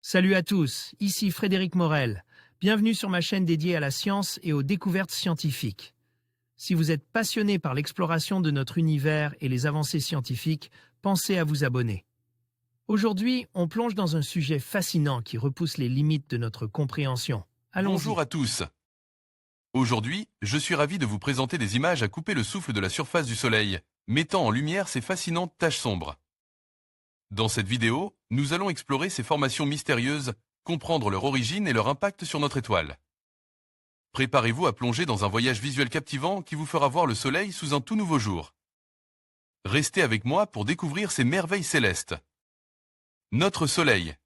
Salut à tous, ici Frédéric Morel. Bienvenue sur ma chaîne dédiée à la science et aux découvertes scientifiques. Si vous êtes passionné par l'exploration de notre univers et les avancées scientifiques, pensez à vous abonner. Aujourd'hui, on plonge dans un sujet fascinant qui repousse les limites de notre compréhension. Bonjour Allons-y. à tous. Aujourd'hui, je suis ravi de vous présenter des images à couper le souffle de la surface du Soleil, mettant en lumière ces fascinantes taches sombres. Dans cette vidéo, nous allons explorer ces formations mystérieuses, comprendre leur origine et leur impact sur notre étoile. Préparez-vous à plonger dans un voyage visuel captivant qui vous fera voir le Soleil sous un tout nouveau jour. Restez avec moi pour découvrir ces merveilles célestes. Notre Soleil.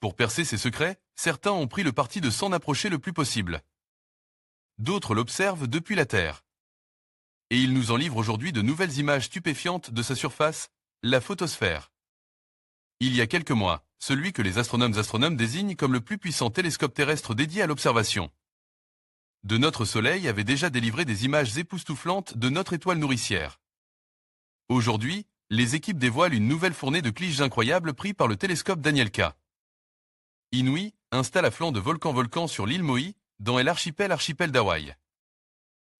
Pour percer ses secrets, certains ont pris le parti de s'en approcher le plus possible. D'autres l'observent depuis la Terre. Et il nous en livre aujourd'hui de nouvelles images stupéfiantes de sa surface, la photosphère. Il y a quelques mois, celui que les astronomes désignent comme le plus puissant télescope terrestre dédié à l'observation de notre Soleil avait déjà délivré des images époustouflantes de notre étoile nourricière. Aujourd'hui, les équipes dévoilent une nouvelle fournée de clichés incroyables pris par le télescope Danielka. Inouï installe à flanc de volcan sur l'île Maui, dans l'archipel d'Hawaï.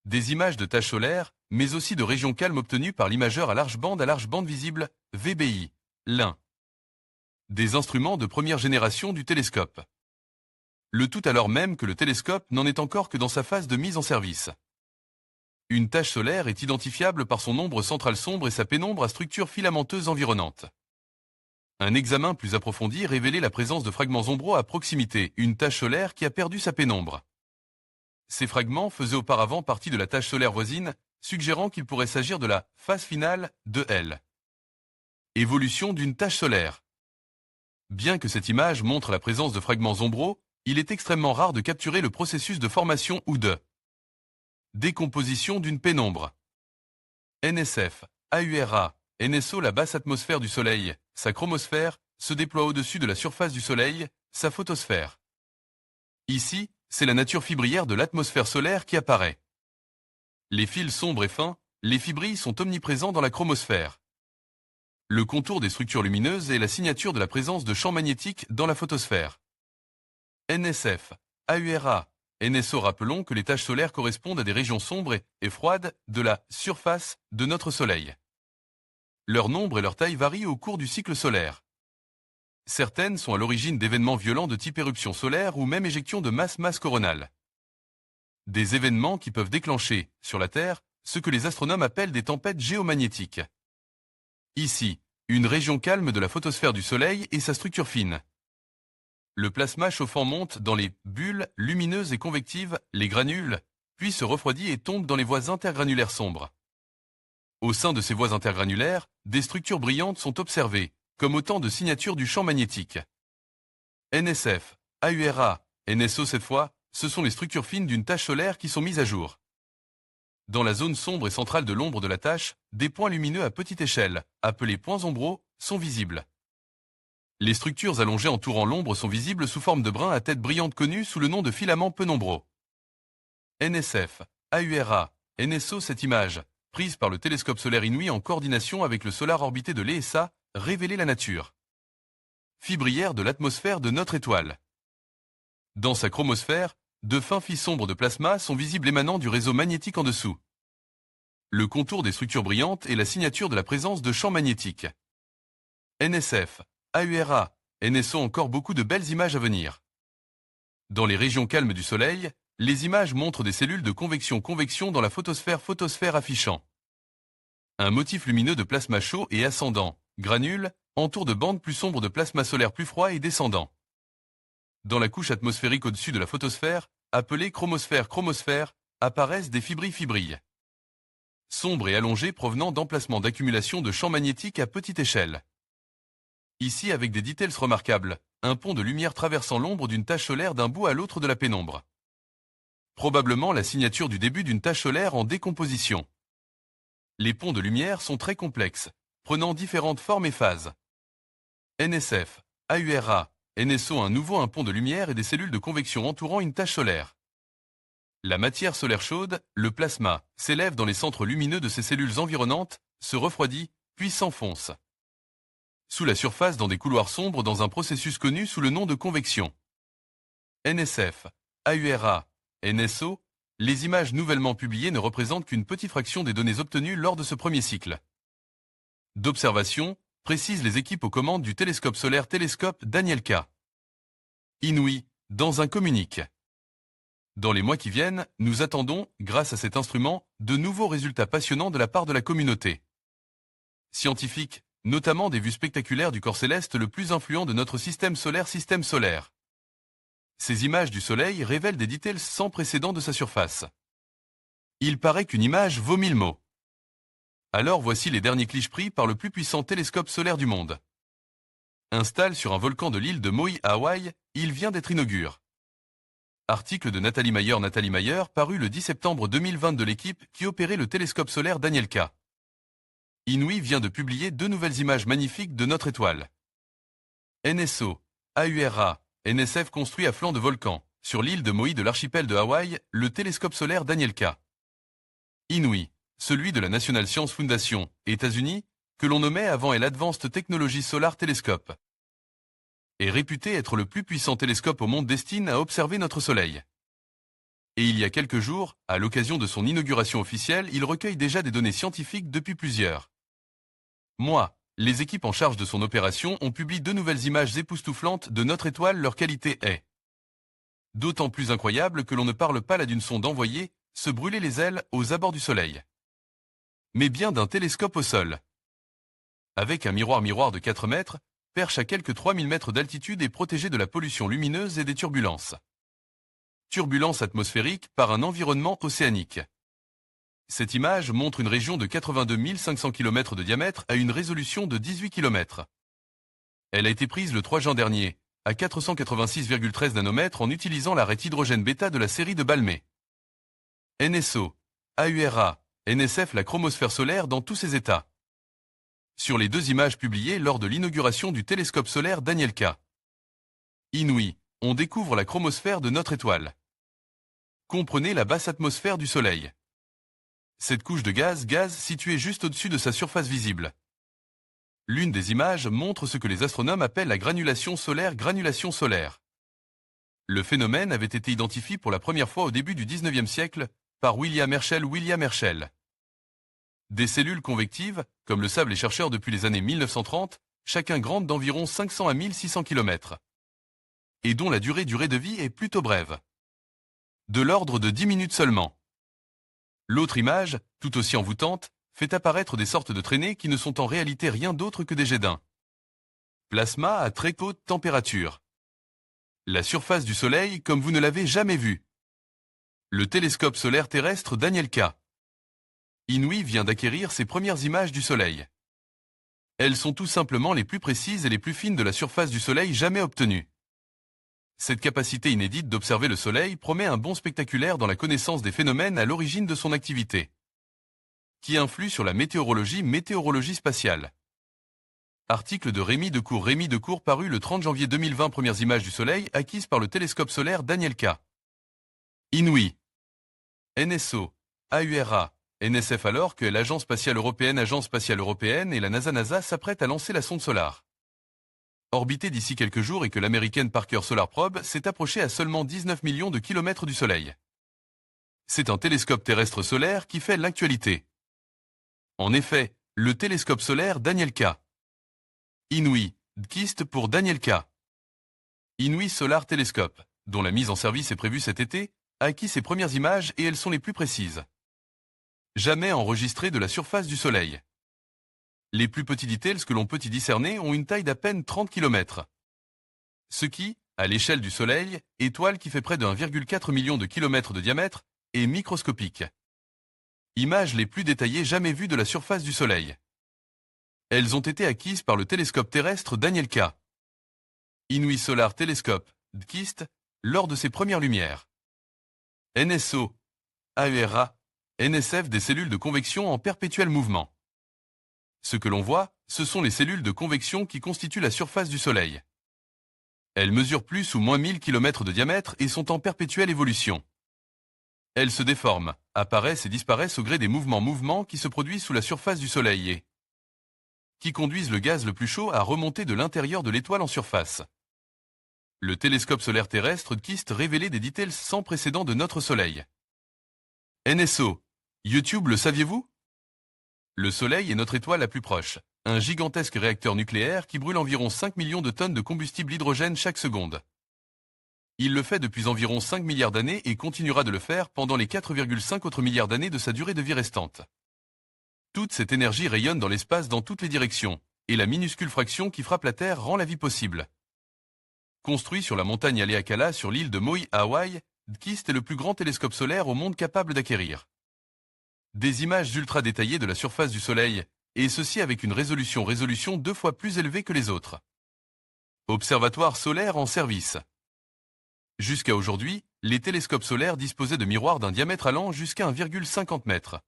Des images de taches solaires, mais aussi de régions calmes obtenues par l'imageur à large bande visible, VBI, l'un. Des instruments de première génération du télescope. Le tout alors même que le télescope n'en est encore que dans sa phase de mise en service. Une tache solaire est identifiable par son ombre centrale sombre et sa pénombre à structure filamenteuse environnante. Un examen plus approfondi révélait la présence de fragments ombraux à proximité, une tache solaire qui a perdu sa pénombre. Ces fragments faisaient auparavant partie de la tache solaire voisine, suggérant qu'il pourrait s'agir de la phase finale de L. Évolution d'une tache solaire. Bien que cette image montre la présence de fragments ombraux, il est extrêmement rare de capturer le processus de formation ou de décomposition d'une pénombre. NSF, AURA, NSO, la basse atmosphère du Soleil, sa chromosphère, se déploie au-dessus de la surface du Soleil, sa photosphère. Ici, c'est la nature fibrière de l'atmosphère solaire qui apparaît. Les fils sombres et fins, les fibrilles sont omniprésents dans la chromosphère. Le contour des structures lumineuses est la signature de la présence de champs magnétiques dans la photosphère. NSF, AURA, NSO. Rappelons que les taches solaires correspondent à des régions sombres et froides de la surface de notre Soleil. Leur nombre et leur taille varient au cours du cycle solaire. Certaines sont à l'origine d'événements violents de type éruption solaire ou même éjection de masse coronale. Des événements qui peuvent déclencher, sur la Terre, ce que les astronomes appellent des tempêtes géomagnétiques. Ici, une région calme de la photosphère du Soleil et sa structure fine. Le plasma chauffant monte dans les bulles lumineuses et convectives, les granules, puis se refroidit et tombe dans les voies intergranulaires sombres. Au sein de ces voies intergranulaires, des structures brillantes sont observées, comme autant de signatures du champ magnétique. NSF, AURA, NSO cette fois, ce sont les structures fines d'une tache solaire qui sont mises à jour. Dans la zone sombre et centrale de l'ombre de la tache, des points lumineux à petite échelle, appelés points ombraux, sont visibles. Les structures allongées entourant l'ombre sont visibles sous forme de brins à tête brillante connus sous le nom de filaments peu nombreux. NSF, AURA, NSO. Cette image, prise par le télescope solaire Inouï en coordination avec le Solar Orbité de l'ESA, révélait la nature fibrière de l'atmosphère de notre étoile. Dans sa chromosphère, de fins filets sombres de plasma sont visibles émanant du réseau magnétique en dessous. Le contour des structures brillantes est la signature de la présence de champs magnétiques. NSF, AURA, NSO. Encore beaucoup de belles images à venir. Dans les régions calmes du Soleil, les images montrent des cellules de convection dans la photosphère affichant un motif lumineux de plasma chaud et ascendant, granules, entoure de bandes plus sombres de plasma solaire plus froid et descendant. Dans la couche atmosphérique au-dessus de la photosphère, appelée chromosphère, apparaissent des fibrilles. Sombres et allongées provenant d'emplacements d'accumulation de champs magnétiques à petite échelle. Ici avec des details remarquables, un pont de lumière traversant l'ombre d'une tache solaire d'un bout à l'autre de la pénombre. Probablement la signature du début d'une tache solaire en décomposition. Les ponts de lumière sont très complexes, prenant différentes formes et phases. NSF, AURA, NSO. Un pont de lumière et des cellules de convection entourant une tache solaire. La matière solaire chaude, le plasma, s'élève dans les centres lumineux de ces cellules environnantes, se refroidit, puis s'enfonce. sous la surface dans des couloirs sombres dans un processus connu sous le nom de convection. NSF, AURA, NSO, les images nouvellement publiées ne représentent qu'une petite fraction des données obtenues lors de ce premier cycle d'observation, précisent les équipes aux commandes du télescope solaire Télescope Danielka. Inouï, dans un communiqué. Dans les mois qui viennent, nous attendons, grâce à cet instrument, de nouveaux résultats passionnants de la part de la communauté scientifique, notamment des vues spectaculaires du corps céleste le plus influent de notre système solaire. Ces images du Soleil révèlent des details sans précédent de sa surface. Il paraît qu'une image vaut 1000 mots. Alors voici les derniers clichés pris par le plus puissant télescope solaire du monde. Installé sur un volcan de l'île de Maui à Hawaï, il vient d'être inauguré. Article de Nathalie Mayer, paru le 10 septembre 2020 de l'équipe qui opérait le télescope solaire Danielka. Inouï vient de publier 2 nouvelles images magnifiques de notre étoile. NSO, AURA, NSF construit à flanc de volcan, sur l'île de Maui de l'archipel de Hawaï, le télescope solaire Danielka. Inouï, celui de la National Science Foundation, États-Unis, que l'on nommait avant l'Advanced Technology Solar Telescope, est réputé être le plus puissant télescope au monde destiné à observer notre Soleil. Et il y a quelques jours, à l'occasion de son inauguration officielle, il recueille déjà des données scientifiques depuis plusieurs mois. Les équipes en charge de son opération ont publié 2 nouvelles images époustouflantes de notre étoile. Leur qualité est d'autant plus incroyable que l'on ne parle pas là d'une sonde envoyée se brûler les ailes aux abords du Soleil, mais bien d'un télescope au sol, avec un miroir de 4 mètres, perche à quelques 3000 mètres d'altitude et protégé de la pollution lumineuse et des turbulences. Turbulences atmosphériques par un environnement océanique. Cette image montre une région de 82 500 km de diamètre à une résolution de 18 km. Elle a été prise le 3 juin dernier, à 486,13 nanomètres en utilisant l'arête hydrogène bêta de la série de Balmé. NSO, AURA, NSF la chromosphère solaire dans tous ses états. Sur les 2 images publiées lors de l'inauguration du télescope solaire Danielka. Inouï, on découvre la chromosphère de notre étoile. Comprenez la basse atmosphère du Soleil. Cette couche de gaz située juste au-dessus de sa surface visible. L'une des images montre ce que les astronomes appellent la granulation solaire. Le phénomène avait été identifié pour la première fois au début du 19e siècle par William Herschel. Des cellules convectives, comme le savent les chercheurs depuis les années 1930, chacun grande d'environ 500 à 1600 km. Et dont la durée de vie est plutôt brève. De l'ordre de 10 minutes seulement. L'autre image, tout aussi envoûtante, fait apparaître des sortes de traînées qui ne sont en réalité rien d'autre que des jets d'un plasma à très haute température. La surface du Soleil comme vous ne l'avez jamais vue. Le télescope solaire terrestre Danielka. Inouï vient d'acquérir ses premières images du Soleil. Elles sont tout simplement les plus précises et les plus fines de la surface du Soleil jamais obtenues. Cette capacité inédite d'observer le Soleil promet un bond spectaculaire dans la connaissance des phénomènes à l'origine de son activité, qui influent sur la météorologie spatiale. Article de Rémi Decour paru le 30 janvier 2020. Premières images du Soleil acquises par le télescope solaire Danielka. Inouï. NSO, AURA, NSF alors que l'Agence spatiale européenne et la NASA s'apprêtent à lancer la sonde Solar. Orbité d'ici quelques jours et que l'américaine Parker Solar Probe s'est approchée à seulement 19 millions de kilomètres du Soleil. C'est un télescope terrestre solaire qui fait l'actualité. En effet, le télescope solaire Danielka. Inouï, DKIST pour Danielka. Inouï Solar Telescope, dont la mise en service est prévue cet été, a acquis ses premières images et elles sont les plus précises jamais enregistrées de la surface du Soleil. Les plus petits details que l'on peut y discerner ont une taille d'à peine 30 km. Ce qui, à l'échelle du Soleil, étoile qui fait près de 1,4 million de kilomètres de diamètre, est microscopique. Images les plus détaillées jamais vues de la surface du Soleil. Elles ont été acquises par le télescope terrestre Danielka. Inouï Solar Telescope, DKIST, lors de ses premières lumières. NSO, AURA, NSF des cellules de convection en perpétuel mouvement. Ce que l'on voit, ce sont les cellules de convection qui constituent la surface du Soleil. Elles mesurent plus ou moins 1000 km de diamètre et sont en perpétuelle évolution. Elles se déforment, apparaissent et disparaissent au gré des mouvements qui se produisent sous la surface du Soleil et qui conduisent le gaz le plus chaud à remonter de l'intérieur de l'étoile en surface. Le télescope solaire terrestre KIST révélait des details sans précédent de notre Soleil. NSO. YouTube, le saviez-vous? Le Soleil est notre étoile la plus proche, un gigantesque réacteur nucléaire qui brûle environ 5 millions de tonnes de combustible hydrogène chaque seconde. Il le fait depuis environ 5 milliards d'années et continuera de le faire pendant les 4,5 autres milliards d'années de sa durée de vie restante. Toute cette énergie rayonne dans l'espace dans toutes les directions, et la minuscule fraction qui frappe la Terre rend la vie possible. Construit sur la montagne Haleakala sur l'île de Maui à Hawaï, KIST est le plus grand télescope solaire au monde capable d'acquérir des images ultra détaillées de la surface du Soleil, et ceci avec une résolution 2 fois plus élevée que les autres. Observatoire solaire en service. Jusqu'à aujourd'hui, les télescopes solaires disposaient de miroirs d'un diamètre allant jusqu'à 1,50 m.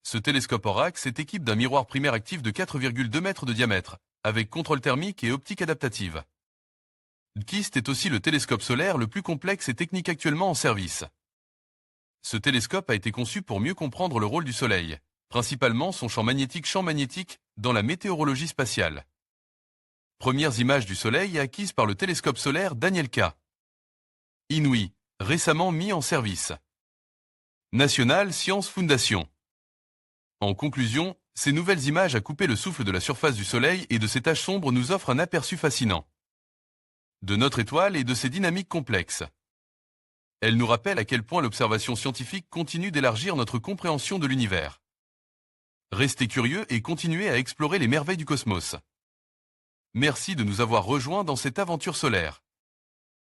Ce télescope Orax s'équipe d'un miroir primaire actif de 4,2 m de diamètre, avec contrôle thermique et optique adaptative. KIST est aussi le télescope solaire le plus complexe et technique actuellement en service. Ce télescope a été conçu pour mieux comprendre le rôle du Soleil, principalement son champ magnétique dans la météorologie spatiale. Premières images du Soleil acquises par le télescope solaire Daniel K. Inouï, récemment mis en service. National Science Foundation. En conclusion, ces nouvelles images à couper le souffle de la surface du Soleil et de ses taches sombres nous offrent un aperçu fascinant de notre étoile et de ses dynamiques complexes. Elles nous rappellent à quel point l'observation scientifique continue d'élargir notre compréhension de l'univers. Restez curieux et continuez à explorer les merveilles du cosmos. Merci de nous avoir rejoints dans cette aventure solaire.